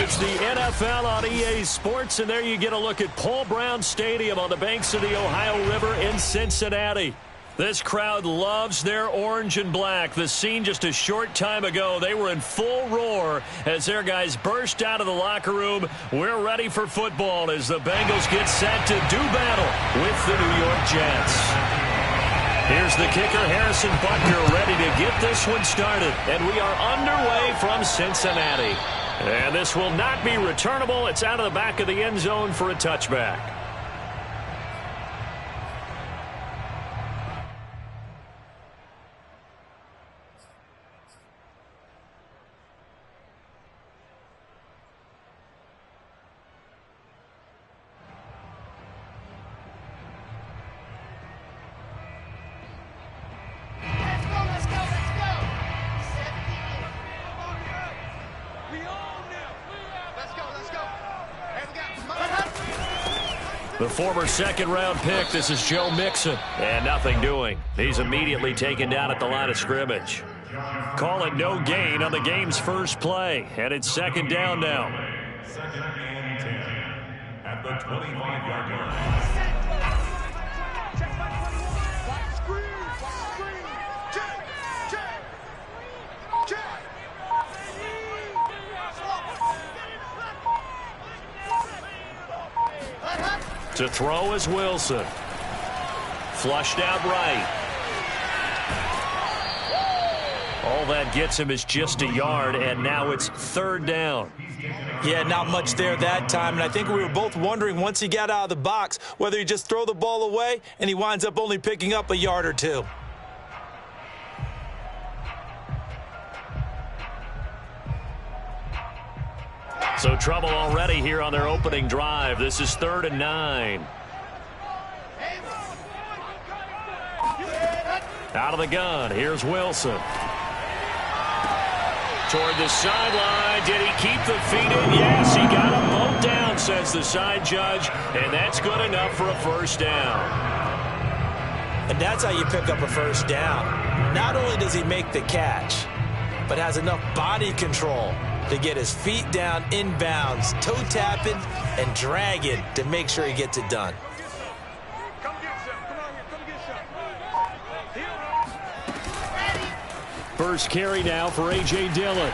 It's the NFL on EA Sports, and there you get a look at Paul Brown Stadium on the banks of the Ohio River in Cincinnati. This crowd loves their orange and black. The scene just a short time ago, they were in full roar as their guys burst out of the locker room. We're ready for football as the Bengals get set to do battle with the New York Jets. Here's the kicker, Harrison Butker, ready to get this one started. And we are underway from Cincinnati. And this will not be returnable. It's out of the back of the end zone for a touchback. The former second-round pick, this is Joe Mixon. And nothing doing. He's immediately taken down at the line of scrimmage. Call it no gain on the game's first play. And it's second down now. Second and 10 at the 25-yard line. To throw is Wilson. Flushed out right. All that gets him is just a yard, and now it's third down. Yeah, not much there that time, and I think we were both wondering once he got out of the box whether he just throw the ball away, and he winds up only picking up a yard or two. So trouble already here on their opening drive. This is 3rd and 9. Out of the gun, here's Wilson. Toward the sideline, did he keep the feet in? Yes, he got them both down, says the side judge, and that's good enough for a first down. And that's how you pick up a first down. Not only does he make the catch, but has enough body control to get his feet down inbounds, toe tapping and dragging to make sure he gets it done. First carry now for A.J. Dillon.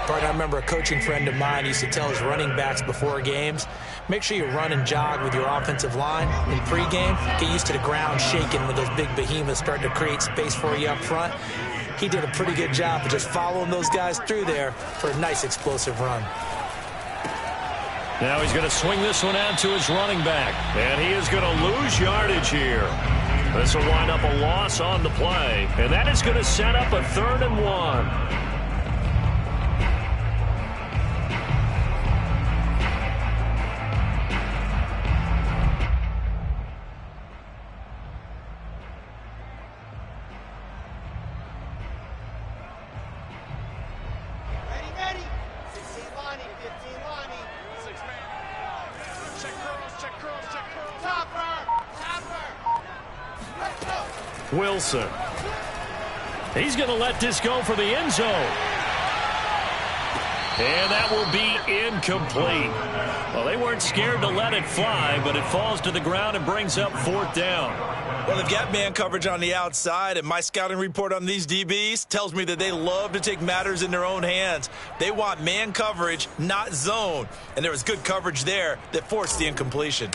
Bart, I remember a coaching friend of mine used to tell his running backs before games, make sure you run and jog with your offensive line in pregame. Get used to the ground shaking when those big behemoths start to create space for you up front. He did a pretty good job of just following those guys through there for a nice explosive run. Now he's going to swing this one out to his running back. And he is going to lose yardage here. This will wind up a loss on the play. And that is going to set up a 3rd and 1. Wilson. He's going to let this go for the end zone. And that will be incomplete. Well, they weren't scared to let it fly, but it falls to the ground and brings up 4th down. Well, they've got man coverage on the outside, and my scouting report on these DBs tells me that they love to take matters in their own hands. They want man coverage, not zone. And there was good coverage there that forced the incompletion.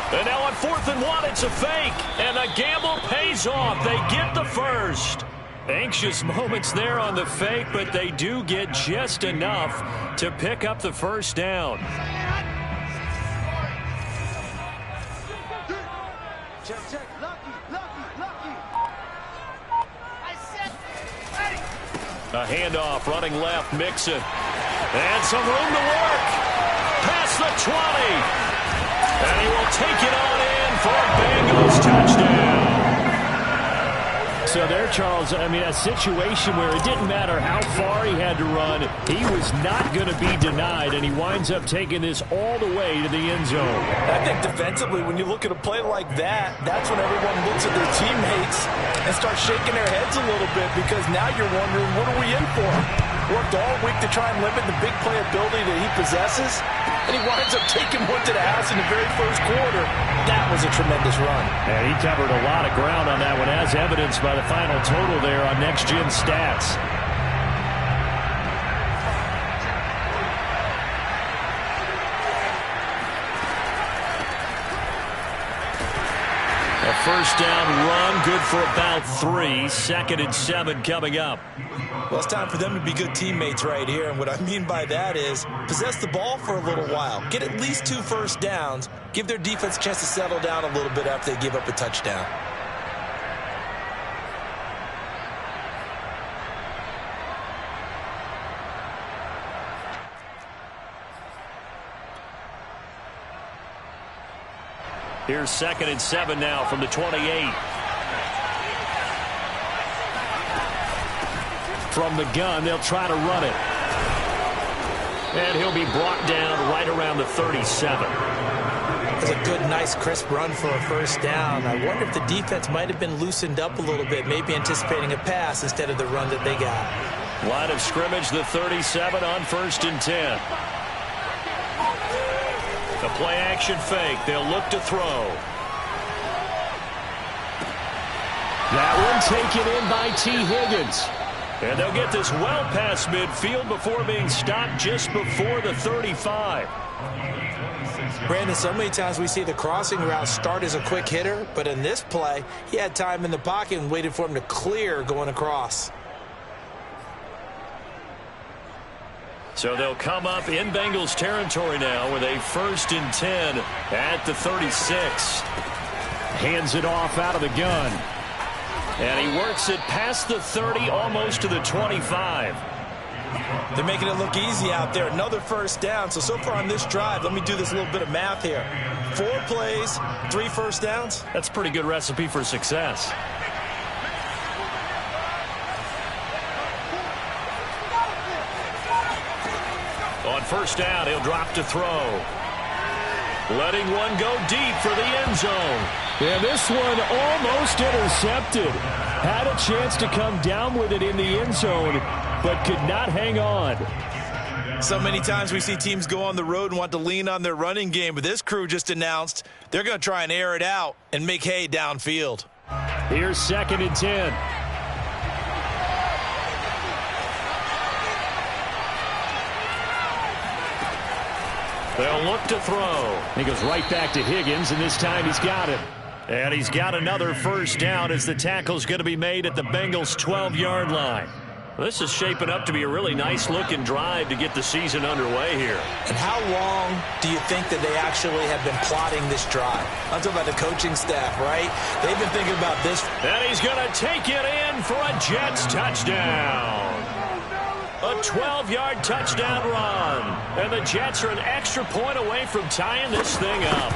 And now on 4th and 1, it's a fake. And the gamble pays off. They get the first. Anxious moments there on the fake, but they do get just enough to pick up the first down. A handoff, running left, Mixon. And some room to work. Past the 20. And he will take it on in for a Bengals touchdown. so there, Charles. I mean, a situation where it didn't matter how far he had to run, he was not going to be denied, and he winds up taking this all the way to the end zone. I think defensively, when you look at a play like that, that's when everyone looks at their teammates and starts shaking their heads a little bit, because now you're wondering, what are we in for? Worked all week to try and limit the big play ability that he possesses, and he winds up taking one to the house in the very first quarter. That was a tremendous run. And he covered a lot of ground on that one, as evidenced by the final total there on Next Gen Stats. A first down run, good for about 3. 2nd and 7 coming up. Well, it's time for them to be good teammates right here. And what I mean by that is possess the ball for a little while. Get at least 2 first downs. Give their defense a chance to settle down a little bit after they give up a touchdown. Here's 2nd and 7 now from the 28. From the gun, they'll try to run it. And he'll be brought down right around the 37. That's a good, nice, crisp run for a first down. I wonder if the defense might have been loosened up a little bit, maybe anticipating a pass instead of the run that they got. Line of scrimmage, the 37 on 1st and 10. A play-action fake. They'll look to throw. That one taken in by T. Higgins. And they'll get this well past midfield before being stopped just before the 35. Brandon, so many times we see the crossing route start as a quick hitter, but in this play, he had time in the pocket and waited for him to clear going across. So they'll come up in Bengals territory now with a 1st and 10 at the 36. Hands it off out of the gun. And he works it past the 30, almost to the 25. They're making it look easy out there. Another first down. So far on this drive, let me do this little bit of math here. 4 plays, 3 first downs. That's a pretty good recipe for success. On first down, he'll drop to throw. Letting one go deep for the end zone. And this one almost intercepted. Had a chance to come down with it in the end zone, but could not hang on. So many times we see teams go on the road and want to lean on their running game, but this crew just announced they're going to try and air it out and make hay downfield. Here's 2nd and 10. They'll look to throw. He goes right back to Higgins, and this time he's got it. And he's got another first down as the tackle's going to be made at the Bengals' 12-yard line. This is shaping up to be a really nice-looking drive to get the season underway here. And how long do you think that they actually have been plotting this drive? I'm talking about the coaching staff, right? They've been thinking about this. And he's going to take it in for a Jets touchdown. A 12-yard touchdown run. And the Jets are an extra point away from tying this thing up.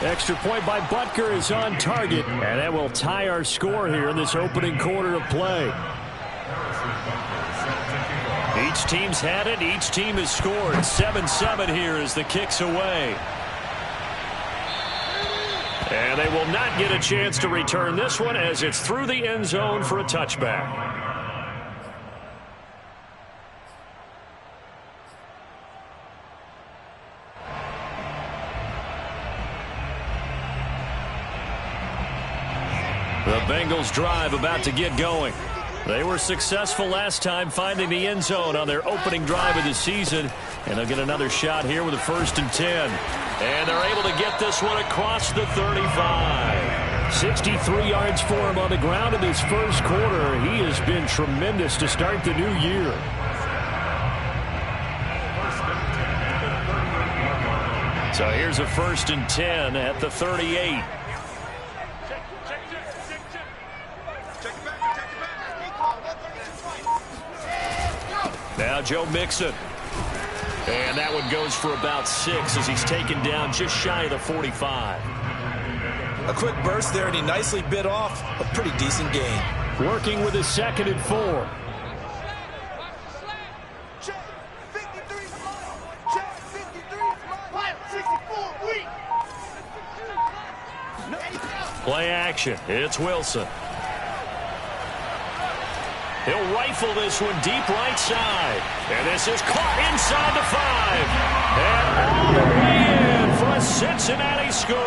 Extra point by Butker is on target. And that will tie our score here in this opening quarter of play. Each team's had it. Each team has scored. 7-7 here as the kick's away. And they will not get a chance to return this one as it's through the end zone for a touchback. The Bengals drive about to get going. They were successful last time finding the end zone on their opening drive of the season. And they'll get another shot here with a 1st and 10. And they're able to get this one across the 35. 63 yards for him on the ground in this first quarter. He has been tremendous to start the new year. So here's a 1st and 10 at the 38. Now Joe Mixon. And that one goes for about 6 as he's taken down just shy of the 45. A quick burst there, and he nicely bit off a pretty decent gain. Working with his 2nd and 4. Play action. It's Wilson. He'll rifle this one deep right side. And this is caught inside the 5. And all the way in for a Cincinnati score.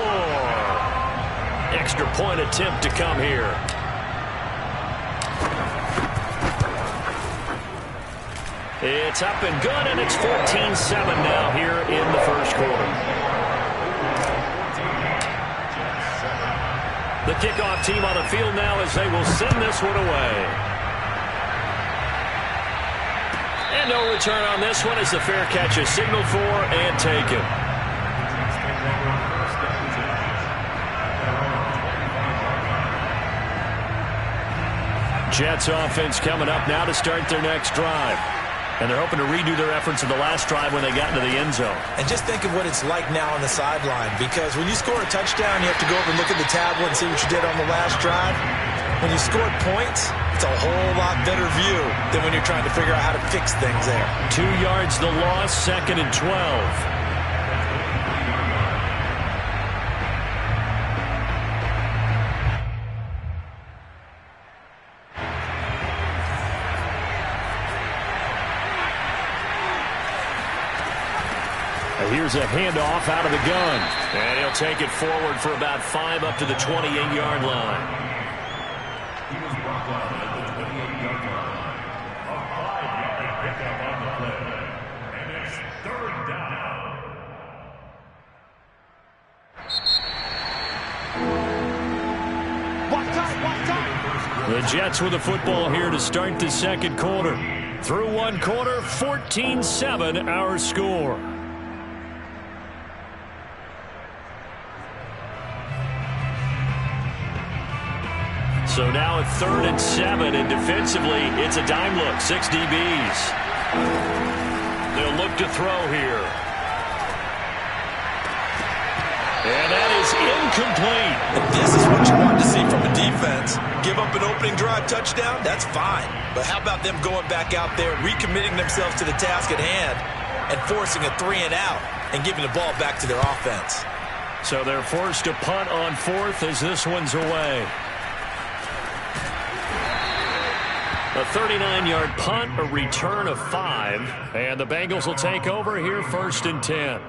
Extra point attempt to come here. It's up and good, and it's 14-7 now here in the first quarter. The kickoff team on the field now as they will send this one away. And no return on this one as the fair catch is signaled for and taken. Jets offense coming up now to start their next drive. And they're hoping to redo their efforts in the last drive when they got into the end zone. And just think of what it's like now on the sideline, because when you score a touchdown, you have to go over and look at the tablet and see what you did on the last drive. When you scored points, it's a whole lot better view than when you're trying to figure out how to fix things there. 2 yards the loss, 2nd and 12. Here's a handoff out of the gun. And he'll take it forward for about 5 up to the 28-yard line. He was brought down at the 28-yard line. A 5-yard pickup on the play. And it's 3rd down. Watch time. The Jets with the football here to start the second quarter. Through one quarter, 14-7 our score. So now at 3rd and 7, and defensively, it's a dime look. 6 DBs. They'll look to throw here. And that is incomplete. And this is what you want to see from a defense. Give up an opening drive touchdown, that's fine. But how about them going back out there, recommitting themselves to the task at hand, and forcing a 3 and out, and giving the ball back to their offense. So they're forced to punt on 4th as this one's away. A 39-yard punt, a return of 5. And the Bengals will take over here 1st and 10.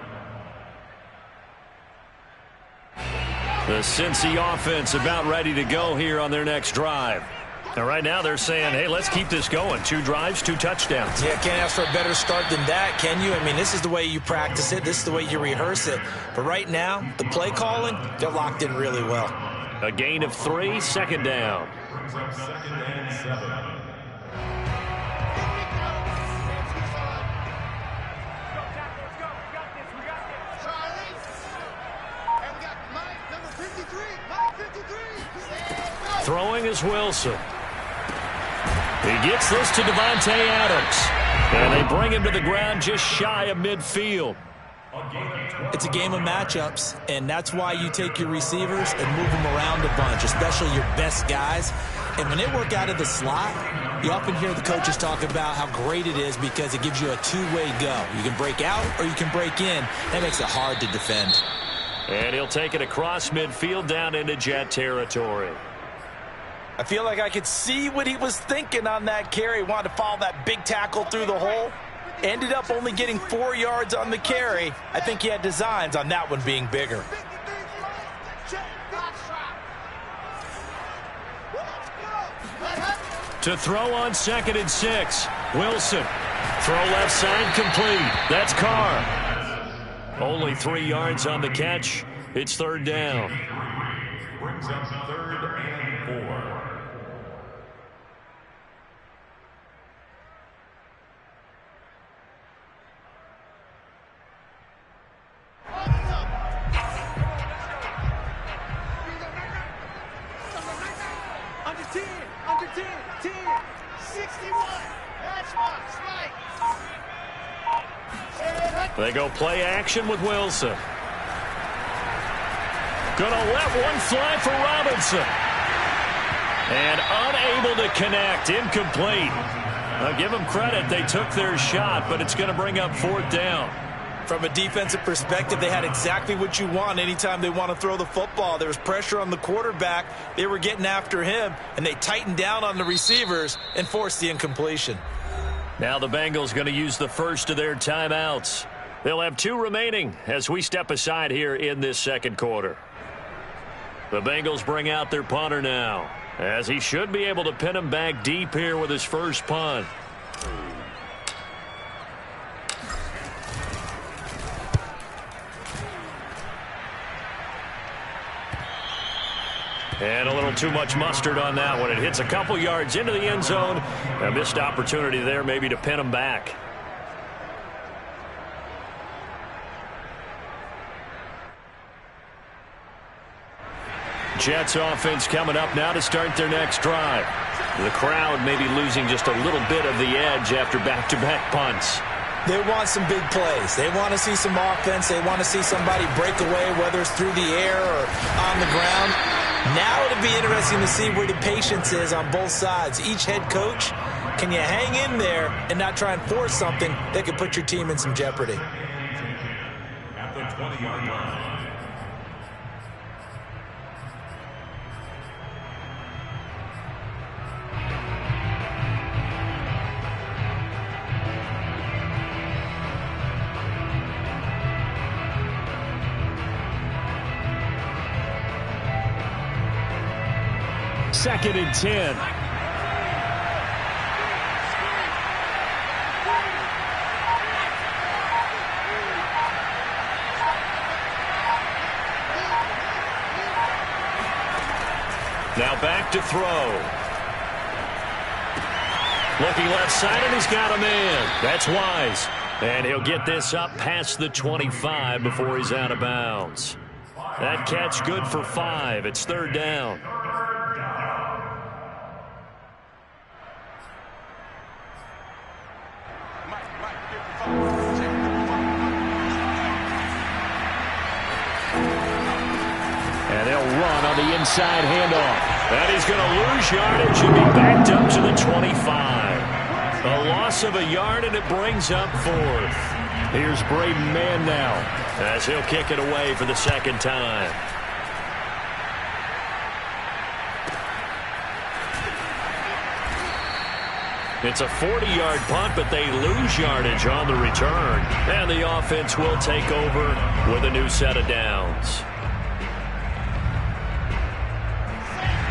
The Cincy offense about ready to go here on their next drive. And right now they're saying, hey, let's keep this going. 2 drives, 2 touchdowns. Yeah, can't ask for a better start than that, can you? I mean, this is the way you practice it. This is the way you rehearse it. But right now, the play calling, they're locked in really well. A gain of 3, 2nd down. Brings up 2nd and 7. Throwing is Wilson. He gets this to Devontae Adams. And they bring him to the ground just shy of midfield. It's a game of matchups, and that's why you take your receivers and move them around a bunch, especially your best guys. And when they work out of the slot, you often hear the coaches talk about how great it is because it gives you a two-way go. You can break out or you can break in. That makes it hard to defend. And he'll take it across midfield down into Jet territory. I feel like I could see what he was thinking on that carry. Wanted to follow that big tackle through the hole. Ended up only getting 4 yards on the carry. I think he had designs on that one being bigger. To throw on 2nd and 6. Wilson. Throw left side complete. That's Carr. Only 3 yards on the catch. It's 3rd down. Brings up 3rd and 4. Under 10, 10, 61. That's right. They go play action with Wilson. Gonna let one fly for Robinson. And unable to connect. Incomplete. I'll give them credit. They took their shot, but it's going to bring up 4th down. From a defensive perspective, they had exactly what you want anytime they want to throw the football. There was pressure on the quarterback. They were getting after him, and they tightened down on the receivers and forced the incompletion. Now the Bengals going to use the first of their timeouts. They'll have 2 remaining as we step aside here in this second quarter. The Bengals bring out their punter now, as he should be able to pin him back deep here with his first punt. And a little too much mustard on that one. It hits a couple yards into the end zone. A missed opportunity there maybe to pin him back. Jets offense coming up now to start their next drive. The crowd may be losing just a little bit of the edge after back-to-back punts. They want some big plays. They want to see some offense. They want to see somebody break away, whether it's through the air or on the ground. Now it'll be interesting to see where the patience is on both sides. Each head coach, can you hang in there and not try and force something that could put your team in some jeopardy? At the 20-yard line. Second and 10. Now back to throw. Looking left side, and he's got a man. That's Wise. And he'll get this up past the 25 before he's out of bounds. That catch good for 5. It's 3rd down. And they'll run on the inside handoff. And he's going to lose yardage and be backed up to the 25. A loss of a yard, and it brings up 4th. Here's Braden Mann now, as he'll kick it away for the second time. It's a 40-yard punt, but they lose yardage on the return. And the offense will take over with a new set of downs.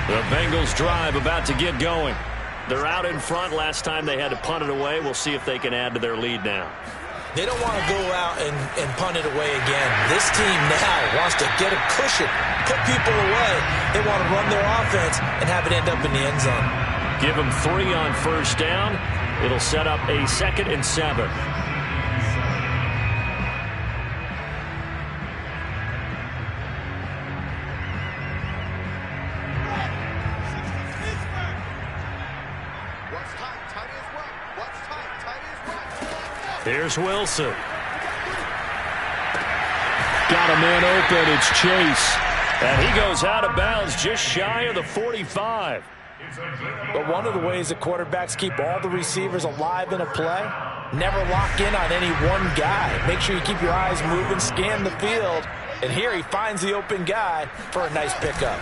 The Bengals drive about to get going. They're out in front. Last time they had to punt it away. We'll see if they can add to their lead now. They don't want to go out and punt it away again. This team now wants to get a cushion, put people away. They want to run their offense and have it end up in the end zone. Give them 3 on first down. It'll set up a 2nd and 7. Here's Wilson. Got a man open. It's Chase. And he goes out of bounds just shy of the 45. But one of the ways that quarterbacks keep all the receivers alive in a play, never lock in on any one guy. Make sure you keep your eyes moving, scan the field. And here he finds the open guy for a nice pickup.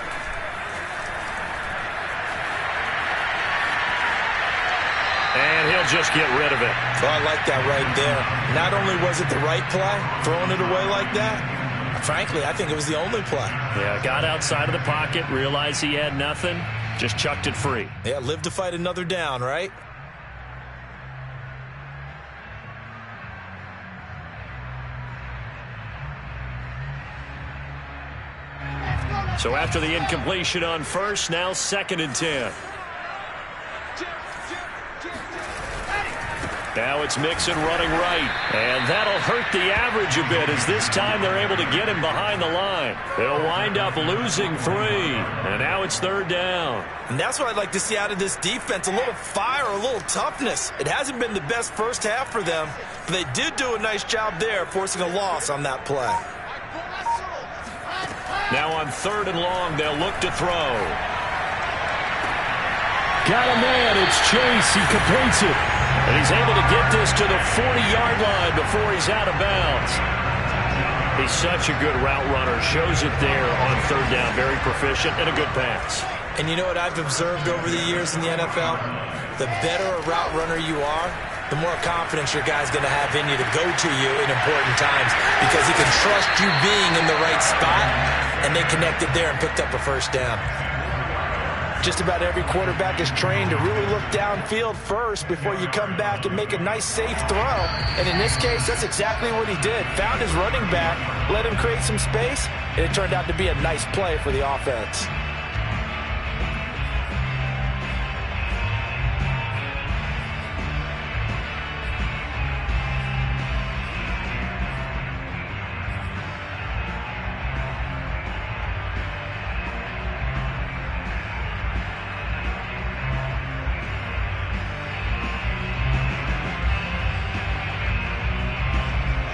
And he'll just get rid of it. So I like that right there. Not only was it the right play, throwing it away like that, frankly, I think it was the only play. Yeah, got outside of the pocket, realized he had nothing, just chucked it free. Yeah, live to fight another down, right? So after the incompletion on first, now 2nd and 10. Now it's Mixon running right. And that'll hurt the average a bit, as this time they're able to get him behind the line. They'll wind up losing 3. And now it's 3rd down. And that's what I'd like to see out of this defense. A little fire, a little toughness. It hasn't been the best first half for them, but they did do a nice job there forcing a loss on that play. Now on 3rd and long, they'll look to throw. Got a man. It's Chase. He completes it. And he's able to get this to the 40-yard line before he's out of bounds. He's such a good route runner. Shows it there on 3rd down. Very proficient and a good pass. And you know what I've observed over the years in the NFL? The better a route runner you are, the more confidence your guy's going to have in you to go to you in important times because he can trust you being in the right spot, and they connected there and picked up a first down. Just about every quarterback is trained to really look downfield first before you come back and make a nice, safe throw. And in this case, that's exactly what he did. Found his running back, let him create some space, and it turned out to be a nice play for the offense.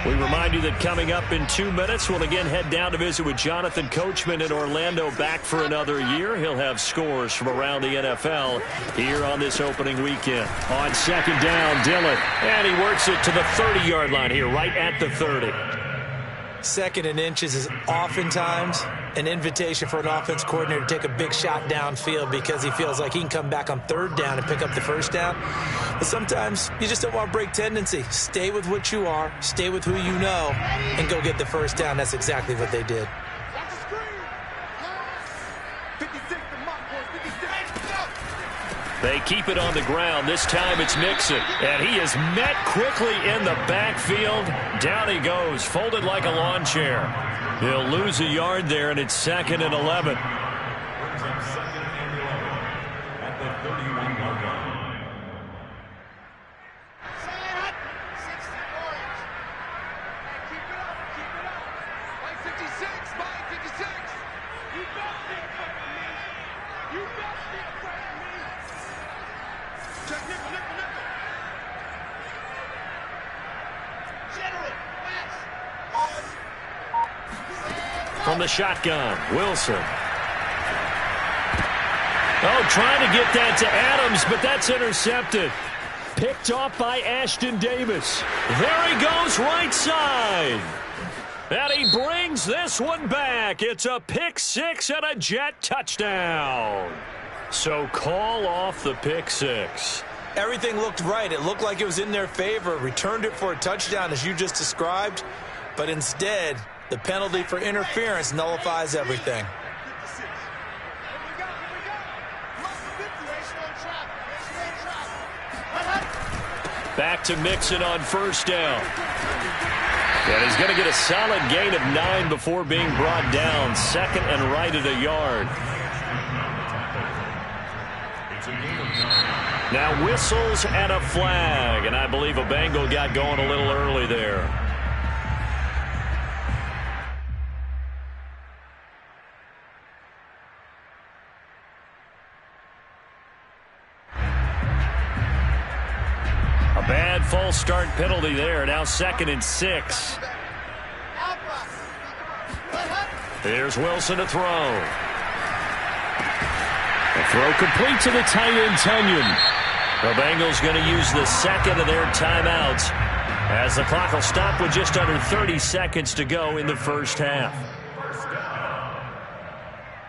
We remind you that coming up in 2 minutes, we'll again head down to visit with Jonathan Coachman in Orlando, back for another year. He'll have scores from around the NFL here on this opening weekend. On 2nd down, Dillon. And he works it to the 30-yard line here, right at the 30. 2nd and inches is oftentimes an invitation for an offense coordinator to take a big shot downfield because he feels like he can come back on 3rd down and pick up the first down. But sometimes you just don't want to break tendency. Stay with what you are, stay with who you know, and go get the first down. That's exactly what they did. They keep it on the ground. This time it's Mixon. And he is met quickly in the backfield. Down he goes, folded like a lawn chair. He'll lose a yard there, and it's 2nd and 11. At the 31-yard line. Keep it up. Mike 56, Mike 56. You best be afraid of me. You best be afraid of me. Check nickel. General, pass. From the shotgun, Wilson. Oh, trying to get that to Adams, but that's intercepted. Picked off by Ashton Davis. There he goes, right side. And he brings this one back. It's a pick six and a Jet touchdown. So call off the pick six. Everything looked right. It looked like it was in their favor. Returned it for a touchdown, as you just described. But instead, the penalty for interference nullifies everything. Back to Mixon on 1st down. And he's going to get a solid gain of 9 before being brought down. 2nd and right at a yard. Now whistles and a flag. And I believe a Bengal got going a little early there. A bad false start penalty there. Now 2nd and 6. Here's Wilson to throw. The throw complete to the tight end, Tunyon. The Bengals going to use the 2nd of their timeouts as the clock will stop with just under 30 seconds to go in the first half.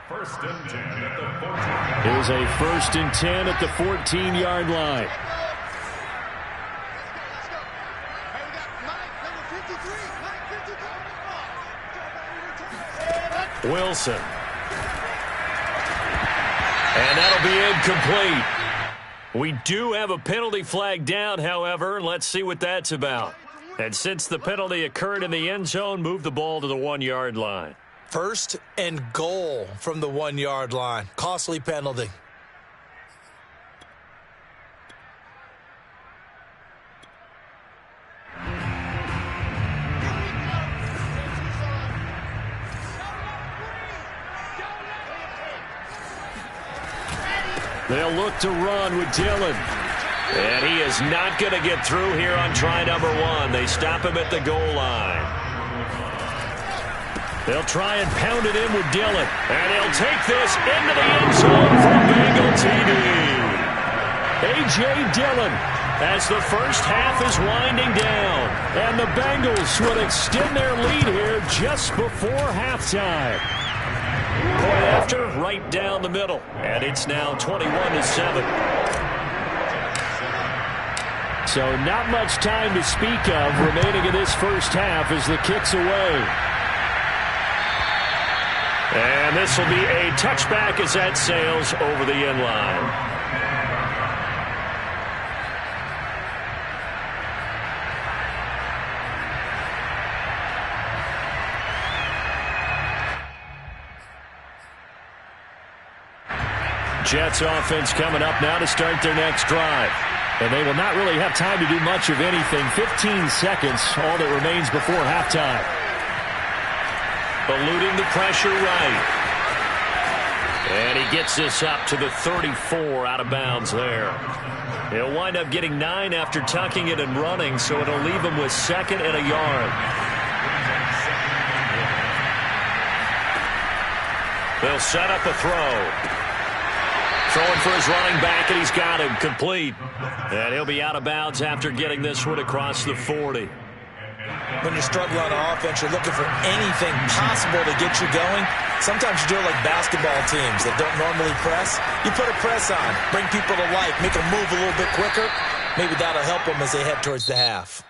First and 10 at the 14. Here's a 1st and 10 at the 14-yard line. Wilson. And that'll be incomplete. We do have a penalty flag down, however. Let's see what that's about. And since the penalty occurred in the end zone, move the ball to the 1-yard line. 1st and goal from the 1-yard line. Costly penalty. They'll look to run with Dillon. And he is not going to get through here on try number 1. They stop him at the goal line. They'll try and pound it in with Dillon. And he'll take this into the end zone for a Bengal TD. A.J. Dillon, as the first half is winding down. And the Bengals will extend their lead here just before halftime. Point after, right down the middle. And it's now 21-7. So not much time to speak of remaining in this first half as the kick's away. And this will be a touchback as that sails over the end line. Jets offense coming up now to start their next drive. And they will not really have time to do much of anything. 15 seconds, all that remains before halftime. Eluding the pressure right. And he gets this up to the 34 out of bounds there. He'll wind up getting 9 after tucking it and running, so it'll leave him with 2nd and a yard. They'll set up a throw. Throwing for his running back, and he's got him complete. And he'll be out of bounds after getting this one across the 40. When you're struggling on offense, you're looking for anything possible to get you going. Sometimes you do it like basketball teams that don't normally press. You put a press on, bring people to life, make them move a little bit quicker. Maybe that'll help them as they head towards the half.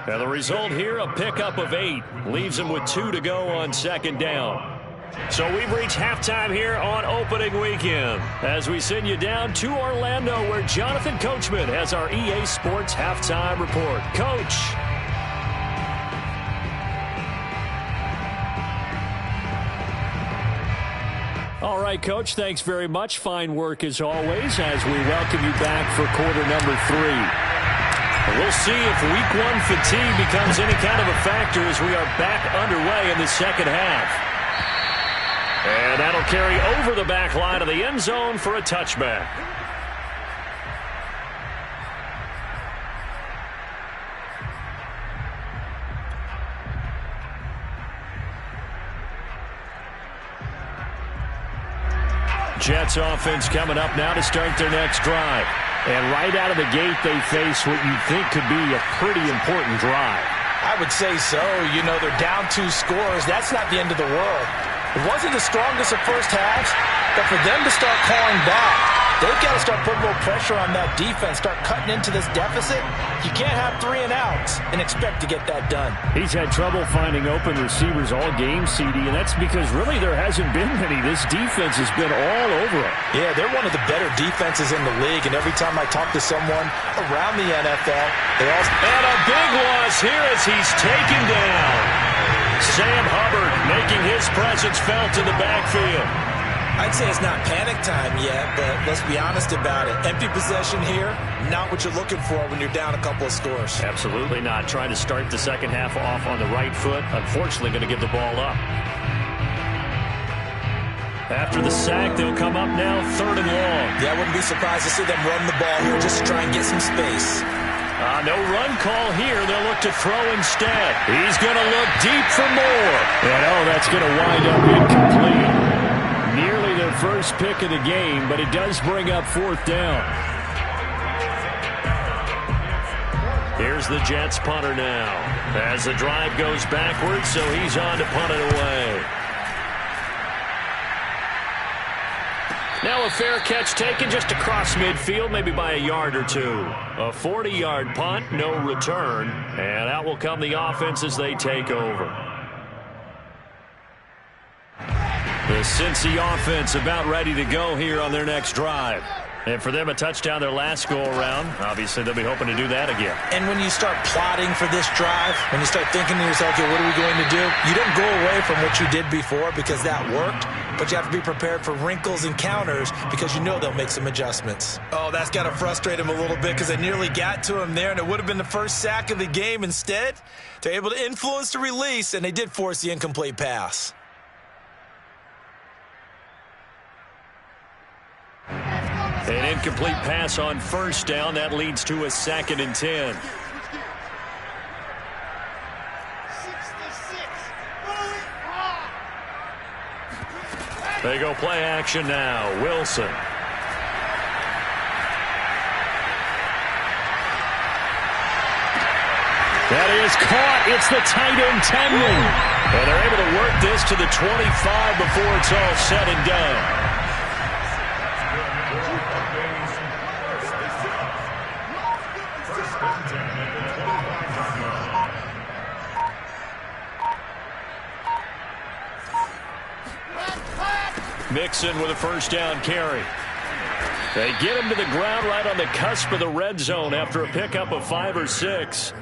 Now the result here, a pickup of 8. Leaves them with 2 to go on 2nd down. So we've reached halftime here on opening weekend as we send you down to Orlando where Jonathan Coachman has our EA Sports halftime report. Coach. All right, Coach, thanks very much. Fine work as always as we welcome you back for quarter number 3. We'll see if week 1 fatigue becomes any kind of a factor as we are back underway in the second half. And that'll carry over the back line of the end zone for a touchback. Jets offense coming up now to start their next drive. And right out of the gate, they face what you think could be a pretty important drive. I would say so. You know, they're down 2 scores. That's not the end of the world. It wasn't the strongest of first halves, but for them to start calling back, they've got to start putting a little pressure on that defense, start cutting into this deficit. You can't have 3 and outs and expect to get that done. He's had trouble finding open receivers all game, CD, and that's because really there hasn't been many. This defense has been all over him. Yeah, they're one of the better defenses in the league, and every time I talk to someone around the NFL, they all... And a big loss here as he's taken down. Sam Hubbard making his presence felt in the backfield. I'd say it's not panic time yet, but let's be honest about it. Empty possession here, not what you're looking for when you're down a couple of scores. Absolutely not. Trying to start the second half off on the right foot. Unfortunately, going to give the ball up. After the sack, they'll come up now 3rd and long. Yeah, I wouldn't be surprised to see them run the ball here just to try and get some space. No run call here. They'll look to throw instead. He's going to look deep for more. And that's going to wind up incomplete. Nearly their first pick of the game, but it does bring up 4th down. Here's the Jets punter now. As the drive goes backwards, so he's on to punt it away. Now a fair catch taken just across midfield, maybe by a yard or 2. A 40-yard punt, no return. And out will come the offense as they take over. The Cincy offense about ready to go here on their next drive. And for them, a touchdown their last go-around. Obviously, they'll be hoping to do that again. And when you start plotting for this drive, when you start thinking to yourself, okay, what are we going to do? You don't go away from what you did before because that worked, but you have to be prepared for wrinkles and counters because you know they'll make some adjustments. Oh, that's got to frustrate him a little bit because they nearly got to him there, and it would have been the first sack of the game. Instead, they're able to influence the release, and they did force the incomplete pass. An incomplete pass on 1st down. That leads to a 2nd and 10. They go play action now. Wilson. That is caught. It's the tight end, Tenyon. And they're able to work this to the 25 before it's all said and done. Mixon with a first down carry. They get him to the ground right on the cusp of the red zone after a pickup of 5 or 6.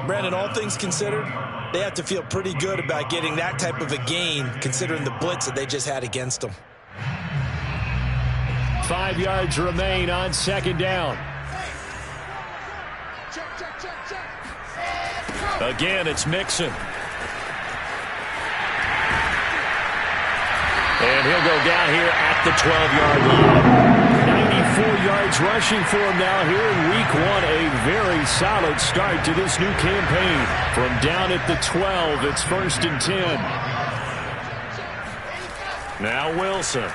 Brandon, all things considered, they have to feel pretty good about getting that type of a gain considering the blitz that they just had against them. 5 yards remain on second down. Again, it's Mixon. And he'll go down here at the 12-yard line. 94 yards rushing for him now here in week 1. A very solid start to this new campaign. From down at the 12, it's 1st and 10. Now Wilson.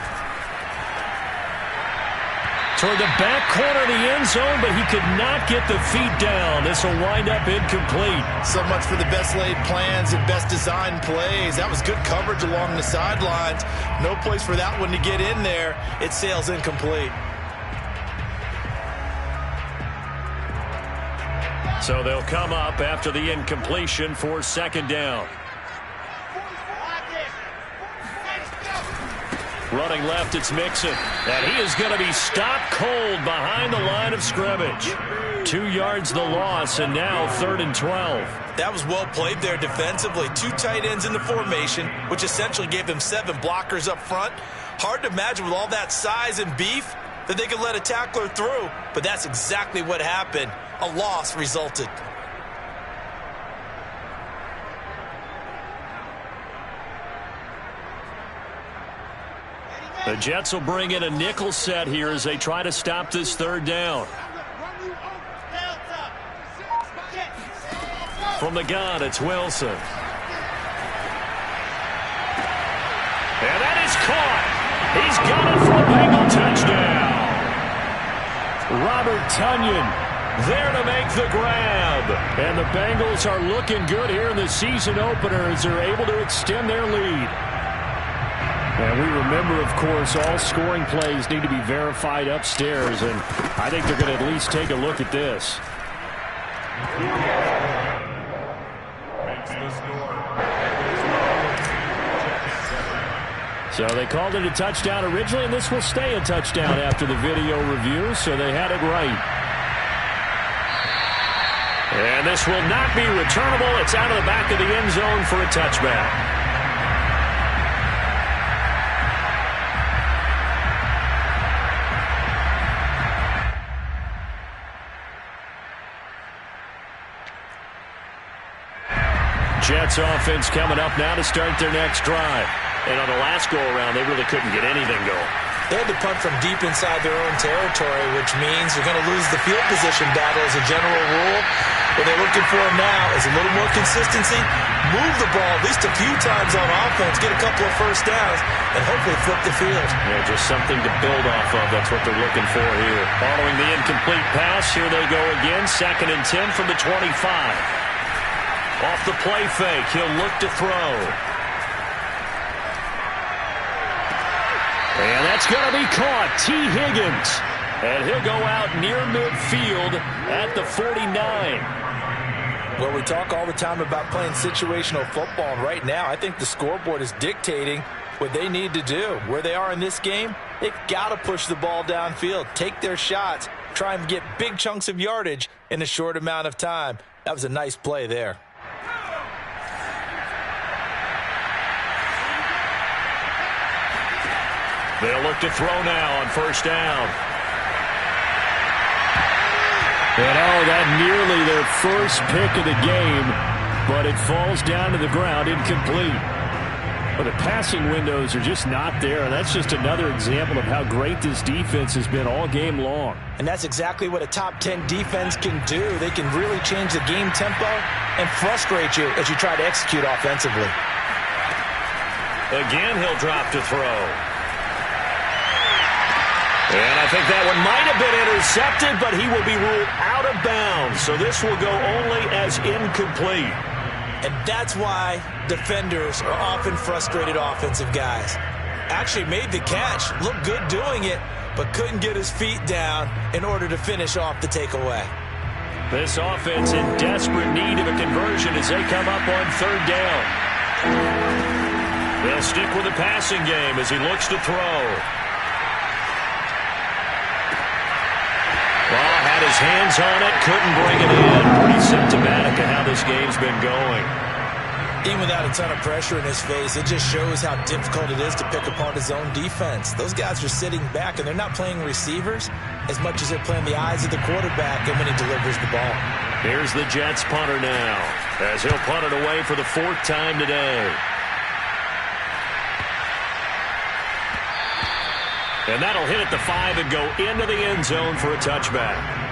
Toward the back corner of the end zone, but he could not get the feet down. This will wind up incomplete. So much for the best laid plans and best designed plays. That was good coverage along the sidelines. No place for that one to get in there. It sails incomplete. So they'll come up after the incompletion for second down. Running left, it's Mixon. And he is going to be stopped cold behind the line of scrimmage. 2 yards the loss, and now 3rd and 12. That was well played there defensively. 2 tight ends in the formation, which essentially gave them 7 blockers up front. Hard to imagine with all that size and beef that they could let a tackler through. But that's exactly what happened. A loss resulted. The Jets will bring in a nickel set here as they try to stop this 3rd down. From the gun, it's Wilson. And that is caught. He's got it for a Bengal touchdown. Robert Tonyan there to make the grab. And the Bengals are looking good here in the season opener as they're able to extend their lead. And we remember, of course, all scoring plays need to be verified upstairs, and I think they're going to at least take a look at this. So they called it a touchdown originally, and this will stay a touchdown after the video review, so they had it right. And this will not be returnable. It's out of the back of the end zone for a touchback. Jets offense coming up now to start their next drive. And on the last go-around, they really couldn't get anything going. They had to punt from deep inside their own territory, which means they're going to lose the field position battle as a general rule. What they're looking for now is a little more consistency, move the ball at least a few times on offense, get a couple of first downs, and hopefully flip the field. Yeah, just something to build off of. That's what they're looking for here. Following the incomplete pass, here they go again. 2nd and 10 from the 25. Off the play fake, he'll look to throw. And that's going to be caught. T. Higgins. And he'll go out near midfield at the 49. Well, we talk all the time about playing situational football, and right now I think the scoreboard is dictating what they need to do. Where they are in this game, they've got to push the ball downfield, take their shots, try and get big chunks of yardage in a short amount of time. That was a nice play there. They'll look to throw now on first down. And that nearly their first pick of the game, but it falls down to the ground incomplete. Well, the passing windows are just not there, and that's just another example of how great this defense has been all game long. And that's exactly what a top 10 defense can do. They can really change the game tempo and frustrate you as you try to execute offensively. Again, he'll drop to throw. And I think that one might have been intercepted, but he will be ruled out of bounds. So this will go only as incomplete. And that's why defenders are often frustrated offensive guys. Actually made the catch, looked good doing it, but couldn't get his feet down in order to finish off the takeaway. This offense in desperate need of a conversion as they come up on third down. They'll stick with the passing game as he looks to throw. Well, had his hands on it, couldn't bring it in. Pretty symptomatic of how this game's been going. Even without a ton of pressure in his face, it just shows how difficult it is to pick apart his own defense. Those guys are sitting back, and they're not playing receivers as much as they're playing the eyes of the quarterback and when he delivers the ball. Here's the Jets punter now, as he'll punt it away for the 4th time today. And that'll hit at the 5 and go into the end zone for a touchback.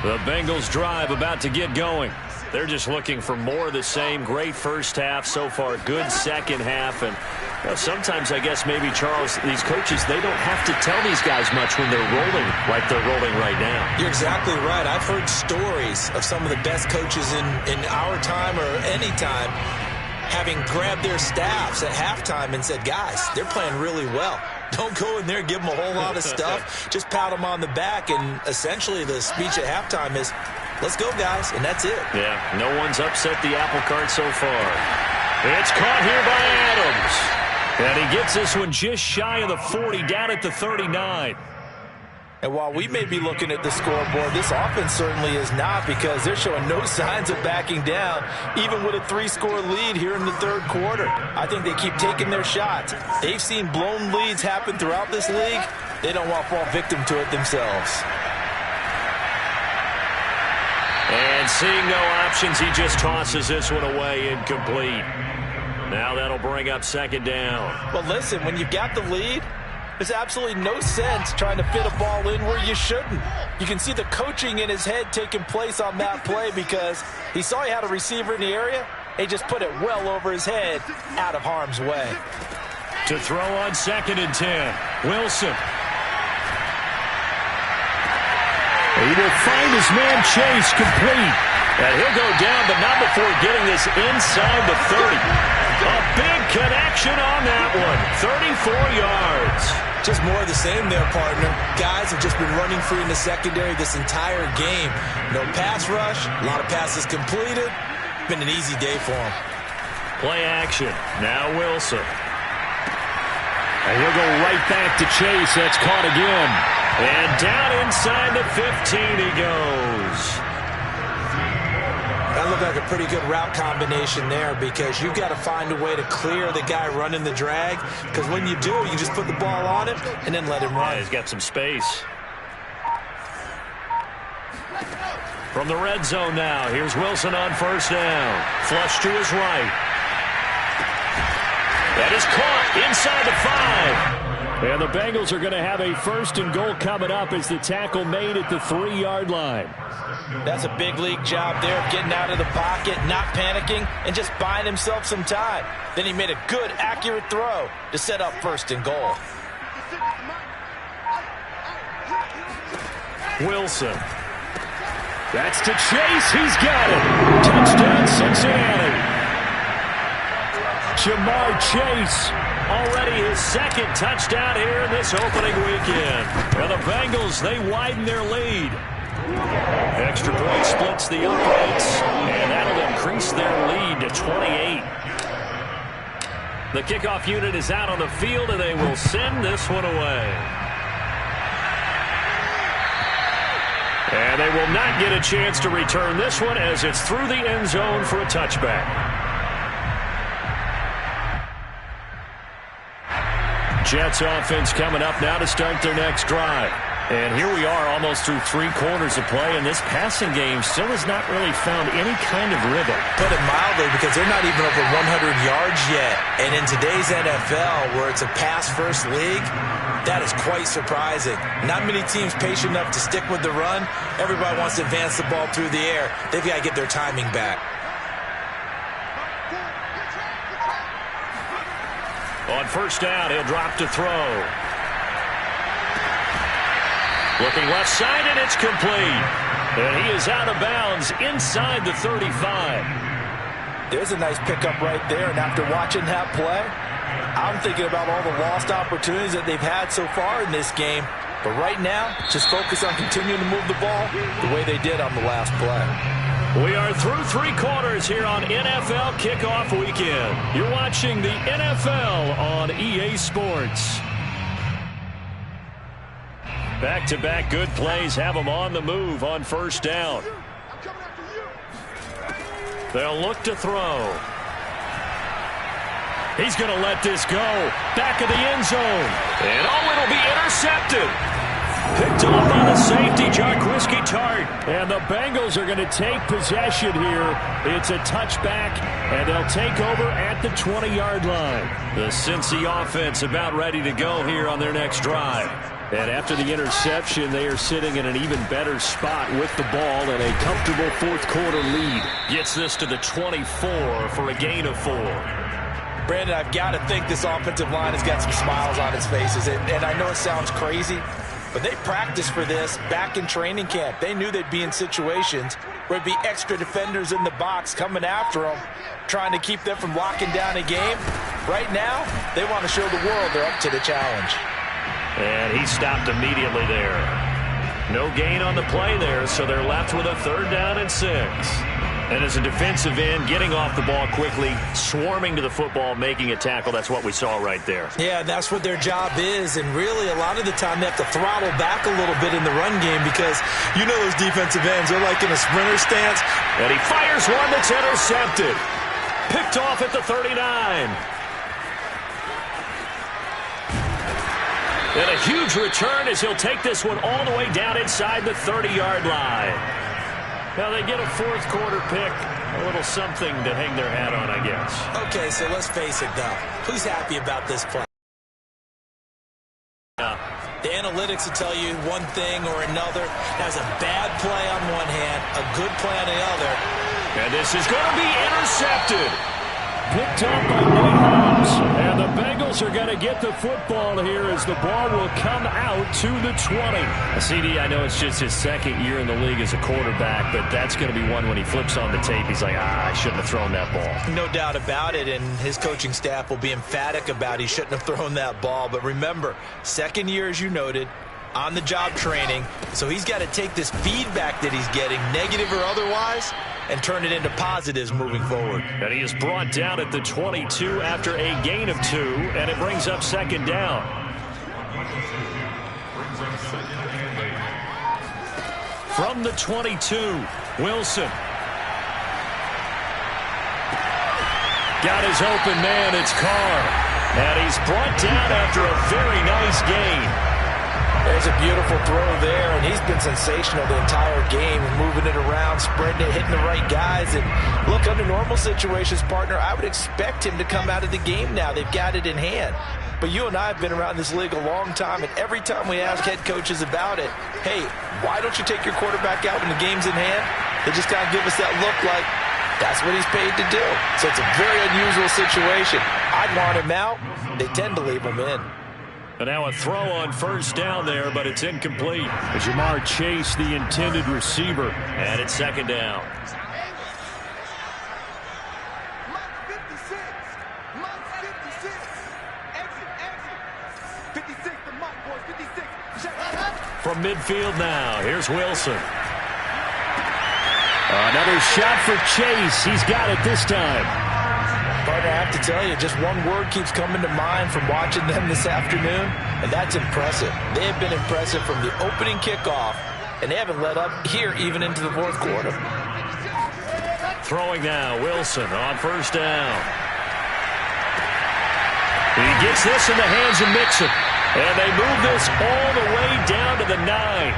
The Bengals drive about to get going. They're just looking for more of the same. Great first half so far. Good second half. And sometimes, I guess, maybe, Charles, these coaches, they don't have to tell these guys much when they're rolling like they're rolling right now. You're exactly right. I've heard stories of some of the best coaches in our time or any time having grabbed their staffs at halftime and said, guys, they're playing really well. Don't go in there and give them a whole lot of stuff. Just pat them on the back. And essentially the speech at halftime is, let's go, guys. And that's it. Yeah, no one's upset the apple cart so far. It's caught here by Adams. And he gets this one just shy of the 40, down at the 39. And while we may be looking at the scoreboard, this offense certainly is not, because they're showing no signs of backing down, even with a 3-score lead here in the third quarter. I think they keep taking their shots. They've seen blown leads happen throughout this league. They don't want to fall victim to it themselves. And seeing no options, he just tosses this one away, incomplete. Now that'll bring up second down. Well, listen, when you've got the lead, there's absolutely no sense trying to fit a ball in where you shouldn't. You can see the coaching in his head taking place on that play, because he saw he had a receiver in the area. He just put it well over his head, out of harm's way. To throw on 2nd and 10, Wilson. He will find his man Chase, complete. And he'll go down, but not before getting this inside the 30. A big connection on that one. 34 yards. Just more of the same there, partner. Guys have just been running free in the secondary this entire game. No pass rush, a lot of passes completed. Been an easy day for them. Play action. Now Wilson. And he'll go right back to Chase. That's caught again. And down inside the 15 he goes. That looked like a pretty good route combination there, because you've got to find a way to clear the guy running the drag, because when you do, you just put the ball on him and then let him run. Yeah, he's got some space. From the red zone now, here's Wilson on first down. Flush to his right. That is caught inside the 5. And the Bengals are going to have a 1st and goal coming up as the tackle made at the 3-yard line. That's a big league job there of getting out of the pocket, not panicking, and just buying himself some time. Then he made a good, accurate throw to set up 1st and goal. Wilson. That's to Chase. He's got it. Touchdown, Cincinnati. Jamar Chase, already his 2nd touchdown here in this opening weekend. And the Bengals, they widen their lead. Extra point splits the uprights, and that'll increase their lead to 28. The kickoff unit is out on the field, and they will send this one away. And they will not get a chance to return this one, as it's through the end zone for a touchback. Jets offense coming up now to start their next drive. And here we are almost through 3 quarters of play, and this passing game still has not really found any kind of rhythm. Put it mildly, because they're not even over 100 yards yet. And in today's NFL, where it's a pass-first league, that is quite surprising. Not many teams patient enough to stick with the run. Everybody wants to advance the ball through the air. They've got to get their timing back. On first down, he'll drop to throw. Looking left side, and it's complete. And he is out of bounds inside the 35. There's a nice pickup right there, and after watching that play, I'm thinking about all the lost opportunities that they've had so far in this game. But right now, just focus on continuing to move the ball the way they did on the last play. We are through 3 quarters here on NFL Kickoff Weekend. You're watching the NFL on EA Sports. Back-to-back good plays have them on the move on first down. They'll look to throw. He's going to let this go. Back of the end zone. And it'll be intercepted. Picked off by the safety, Jarquiski Tart. And the Bengals are going to take possession here. It's a touchback, and they'll take over at the 20-yard line. The Cincy offense about ready to go here on their next drive. And after the interception, they are sitting in an even better spot with the ball and a comfortable fourth-quarter lead. Gets this to the 24 for a gain of 4. Brandon, I've got to think this offensive line has got some smiles on its faces. And I know it sounds crazy, but they practiced for this back in training camp. They knew they'd be in situations where there'd be extra defenders in the box coming after them, trying to keep them from locking down a game. Right now, they want to show the world they're up to the challenge. And he stopped immediately there. No gain on the play there, so they're left with a 3rd down and 6. And as a defensive end, getting off the ball quickly, swarming to the football, making a tackle, that's what we saw right there. Yeah, that's what their job is. And really, a lot of the time, they have to throttle back a little bit in the run game because you know those defensive ends are like in a sprinter stance. And he fires one that's intercepted. Picked off at the 39. And a huge return as he'll take this one all the way down inside the 30-yard line. Now they get a fourth-quarter pick. A little something to hang their hat on, I guess. Okay, so let's face it, though. Who's happy about this play? The analytics will tell you one thing or another. Has a bad play on one hand, a good play on the other. And this is going to be intercepted. Picked up by Nate Hobbs. And the Bengals are going to get the football here as the ball will come out to the 20. CD, I know it's just his 2nd year in the league as a quarterback, but that's going to be one when he flips on the tape. He's like, I shouldn't have thrown that ball. No doubt about it, and his coaching staff will be emphatic about he shouldn't have thrown that ball. But remember, 2nd year, as you noted, on-the-job training, so he's got to take this feedback that he's getting, negative or otherwise, and turn it into positives moving forward. And he is brought down at the 22 after a gain of 2, and it brings up 2nd down. From the 22, Wilson. Got his open man, it's Carr. And he's brought down after a very nice gain. There's a beautiful throw there, and he's been sensational the entire game, moving it around, spreading it, hitting the right guys. And look, under normal situations, partner, I would expect him to come out of the game now. They've got it in hand. But you and I have been around this league a long time, and every time we ask head coaches about it, hey, why don't you take your quarterback out when the game's in hand? They just kind of give us that look like that's what he's paid to do. So it's a very unusual situation. I'd want him out. They tend to leave him in. And now a throw on first down there, but it's incomplete. Jamar Chase, the intended receiver. And it's 2nd down. From midfield now, here's Wilson. Another shot for Chase. He's got it this time. Partner, I have to tell you, just one word keeps coming to mind from watching them this afternoon, and that's impressive. They have been impressive from the opening kickoff, and they haven't let up here even into the fourth quarter. Throwing now, Wilson on first down. He gets this in the hands of Mixon. And they move this all the way down to the 9.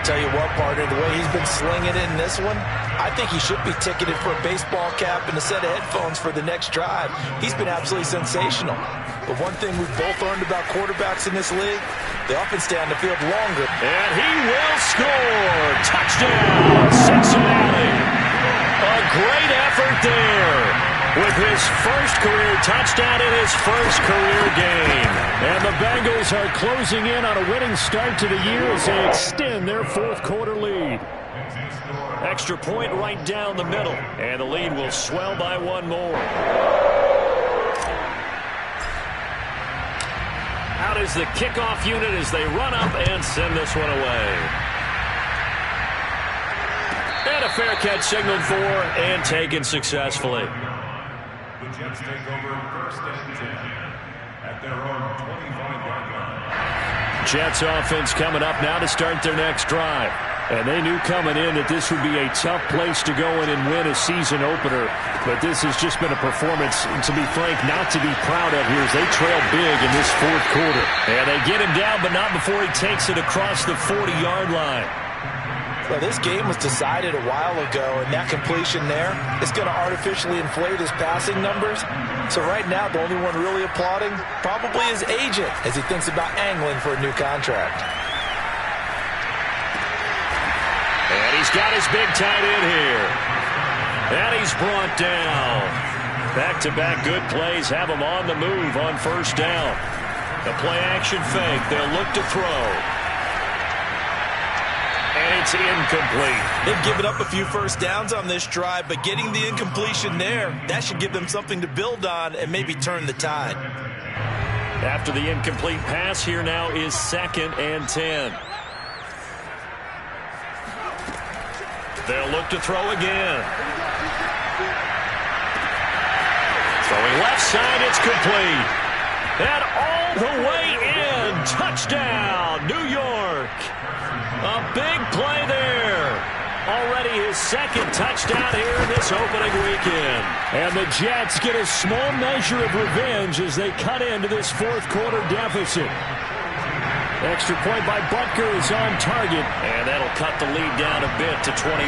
Tell you what, partner, the way he's been slinging it in this one, I think he should be ticketed for a baseball cap and a set of headphones for the next drive. He's been absolutely sensational. But one thing we've both learned about quarterbacks in this league, they often stay on the field longer. And he will score. Touchdown, Cincinnati. A great effort there with his first career touchdown in his first career game. And the Bengals are closing in on a winning start to the year as they extend their fourth quarter lead. Extra point right down the middle, and the lead will swell by one more. Out is the kickoff unit as they run up and send this one away. And a fair catch signaled for and taken successfully. The Jets take over first and 10 at their own 25-yard line. Jets offense coming up now to start their next drive. And they knew coming in that this would be a tough place to go in and win a season opener. But this has just been a performance, to be frank, not to be proud of here as they trail big in this fourth quarter. And they get him down, but not before he takes it across the 40-yard line. Well, this game was decided a while ago, and that completion there is going to artificially inflate his passing numbers. So right now, the only one really applauding probably his agent as he thinks about angling for a new contract. And he's got his big tight end here. And he's brought down. Back-to-back good plays have him on the move on first down. The play-action fake. They'll look to throw. And it's incomplete. They've given up a few first downs on this drive, but getting the incompletion there, that should give them something to build on and maybe turn the tide. After the incomplete pass, here now is 2nd and 10. They'll look to throw again. Throwing left side, it's complete. And all the way in. Touchdown, New York. A big play there. Already his second touchdown here in this opening weekend. And the Jets get a small measure of revenge as they cut into this fourth quarter deficit. Extra point by Butker is on target. And that'll cut the lead down a bit to 28.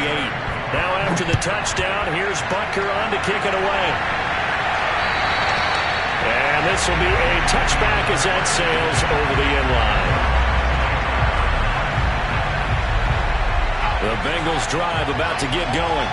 Now after the touchdown, here's Butker on to kick it away. And this will be a touchback as that sails over the end line. The Bengals drive about to get going.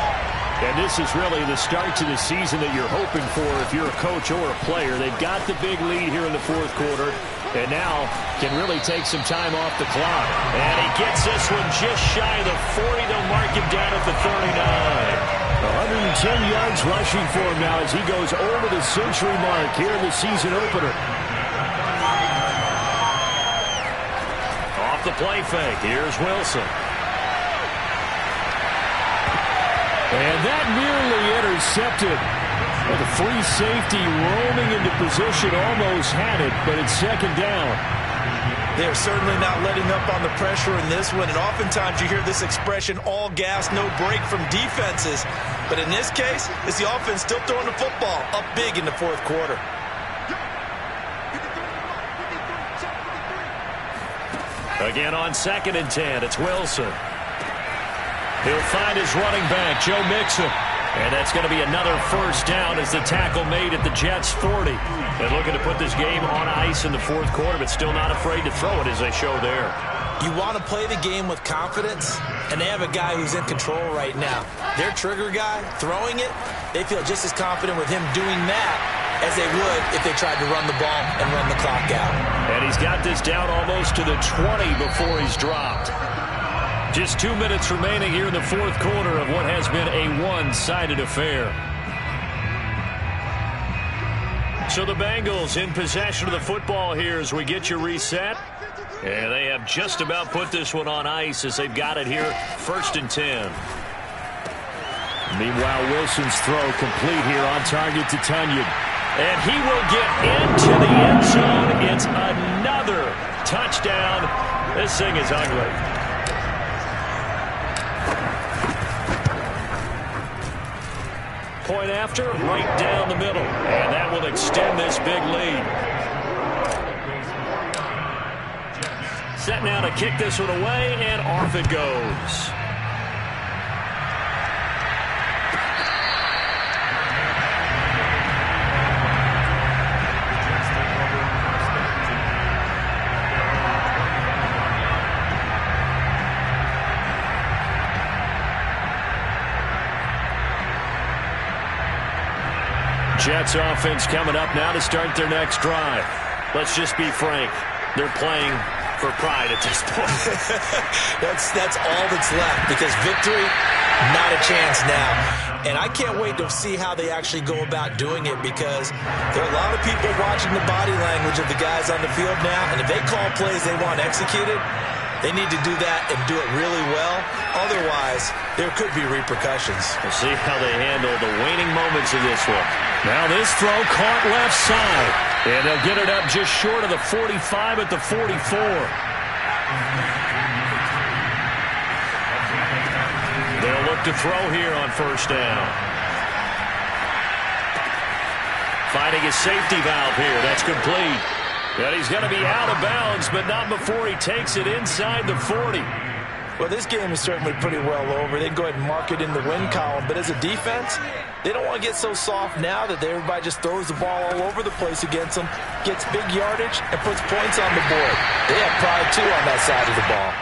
And this is really the start to the season that you're hoping for if you're a coach or a player. They've got the big lead here in the fourth quarter. And now can really take some time off the clock. And he gets this one just shy of the 40. They'll mark him down at the 39. 110 yards rushing for him now as he goes over the century mark here in the season opener. Off the play fake. Here's Wilson. And that nearly intercepted. Well, the free safety roaming into position almost had it, but it's second down. They're certainly not letting up on the pressure in this one, and oftentimes you hear this expression, all gas, no break from defenses. But in this case, it's the offense still throwing the football up big in the fourth quarter. Again on 2nd and 10, it's Wilson. He'll find his running back, Joe Mixon. And that's going to be another first down as the tackle made at the Jets' 40. They're looking to put this game on ice in the fourth quarter, but still not afraid to throw it as they show there. You want to play the game with confidence, and they have a guy who's in control right now. Their trigger guy, throwing it, they feel just as confident with him doing that as they would if they tried to run the ball and run the clock out. And he's got this down almost to the 20 before he's dropped. Just 2 minutes remaining here in the fourth quarter of what has been a one-sided affair. So the Bengals in possession of the football here as we get you reset. And they have just about put this one on ice as they've got it here, 1st and 10. Meanwhile, Wilson's throw complete here on target to Tunyon. And he will get into the end zone. It's another touchdown. This thing is ugly. Point after, right down the middle. And that will extend this big lead. Set now to kick this one away, and off it goes. Jets offense coming up now to start their next drive. Let's just be frank. They're playing for pride at this point. that's all that's left, because victory, not a chance now. And I can't wait to see how they actually go about doing it, because there are a lot of people watching the body language of the guys on the field now, and if they call plays they want executed, they need to do that and do it really well. Otherwise, there could be repercussions. We'll see how they handle the waning moments of this one. Now this throw caught left side. And they'll get it up just short of the 45 at the 44. They'll look to throw here on first down. Finding a safety valve here. That's complete. And he's going to be out of bounds, but not before he takes it inside the 40. Well, this game is certainly pretty well over. They can go ahead and mark it in the win column. But as a defense, they don't want to get so soft now that everybody just throws the ball all over the place against them, gets big yardage, and puts points on the board. They have pride, too, on that side of the ball.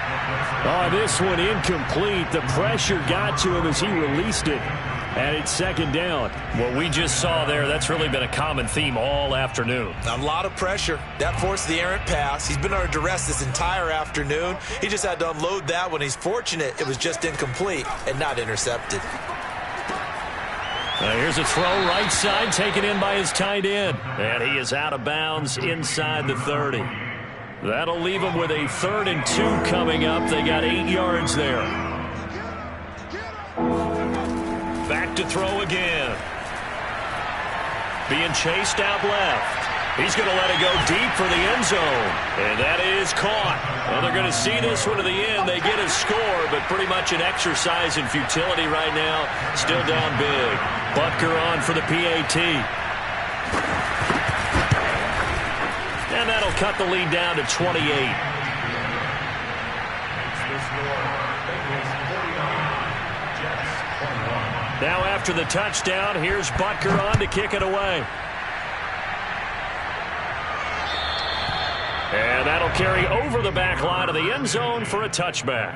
Oh, this one incomplete. The pressure got to him as he released it. And it's second down. What we just saw there, that's really been a common theme all afternoon. A lot of pressure. That forced the errant pass. He's been under duress this entire afternoon. He just had to unload that one. He's fortunate it was just incomplete and not intercepted. Here's a throw right side, taken in by his tight end. And he is out of bounds inside the 30. That'll leave him with a 3rd and 2 coming up. They got 8 yards there. Back to throw again. Being chased out left. He's going to let it go deep for the end zone. And that is caught. Well, they're going to see this one to the end. They get a score, but pretty much an exercise in futility right now. Still down big. Butker on for the PAT. And that'll cut the lead down to 28. Now after the touchdown, here's Butker on to kick it away. And that'll carry over the back line of the end zone for a touchback.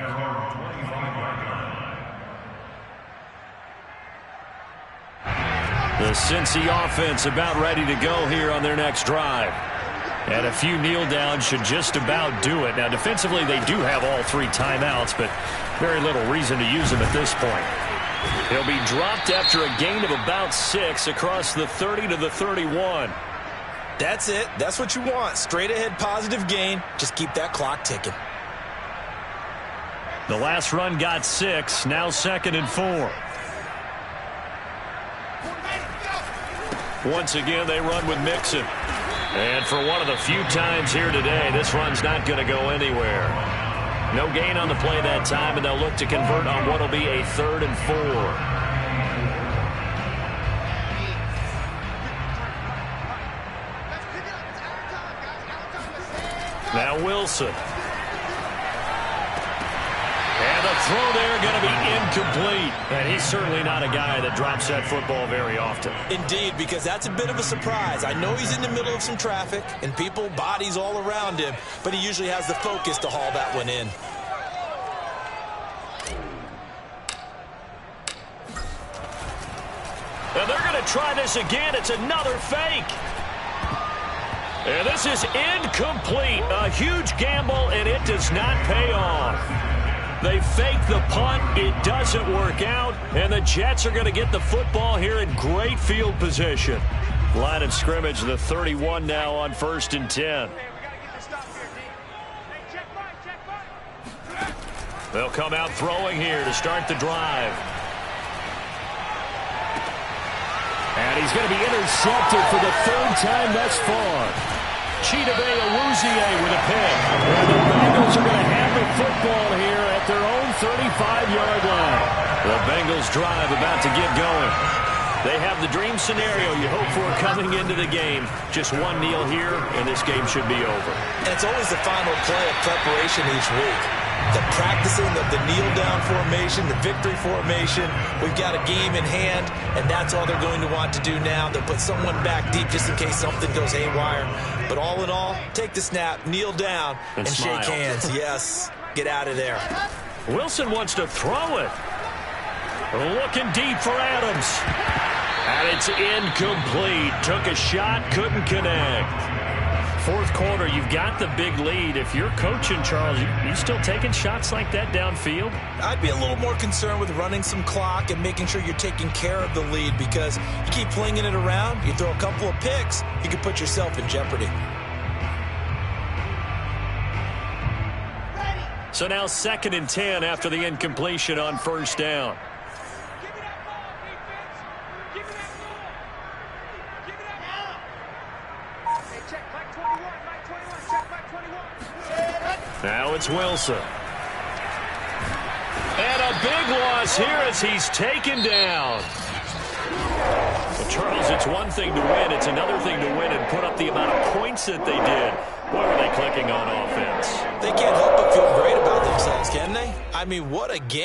The Cincy offense about ready to go here on their next drive. And a few kneel downs should just about do it. Now defensively they do have all 3 timeouts, but very little reason to use them at this point. He'll be dropped after a gain of about 6 across the 30 to the 31. That's it. That's what you want. Straight ahead positive gain. Just keep that clock ticking. The last run got 6. Now 2nd and 4. Once again, they run with Mixon. And for one of the few times here today, this run's not going to go anywhere. No gain on the play that time, and they'll look to convert on what will be a 3rd and 4. Now Wilson. And the throw there going to be incomplete. And he's certainly not a guy that drops that football very often. Indeed, because that's a bit of a surprise. I know he's in the middle of some traffic and people, bodies all around him, but he usually has the focus to haul that one in. And they're going to try this again. It's another fake. And this is incomplete. A huge gamble, and it does not pay off. They fake the punt. It doesn't work out. And the Jets are going to get the football here in great field position. Line of scrimmage, the 31 now on 1st and 10. They'll come out throwing here to start the drive. And he's going to be intercepted for the 3rd time thus far. Chidobe Awuzie with a pick. And the Bengals are going to have the football here at their own 35-yard line. The Bengals drive about to get going. They have the dream scenario you hope for coming into the game. Just one kneel here, and this game should be over. And it's always the final play of preparation each week. The practicing of the kneel-down formation, the victory formation. We've got a game in hand, and that's all they're going to want to do now. They'll put someone back deep just in case something goes haywire. But all in all, take the snap, kneel down, and shake hands. Yes, get out of there. Wilson wants to throw it. Looking deep for Adams. And it's incomplete. Took a shot, couldn't connect. Fourth quarter, you've got the big lead. If you're coaching, Charles, you still taking shots like that downfield? I'd be a little more concerned with running some clock and making sure you're taking care of the lead, because you keep flinging it around, you throw a couple of picks, you could put yourself in jeopardy. So now 2nd and 10 after the incompletion on first down. Now it's Wilson. And a big loss here as he's taken down. Well, Charles, it's one thing to win. It's another thing to win and put up the amount of points that they did. Boy, were they clicking on offense. They can't help but feel great about themselves, can they? I mean, what a game.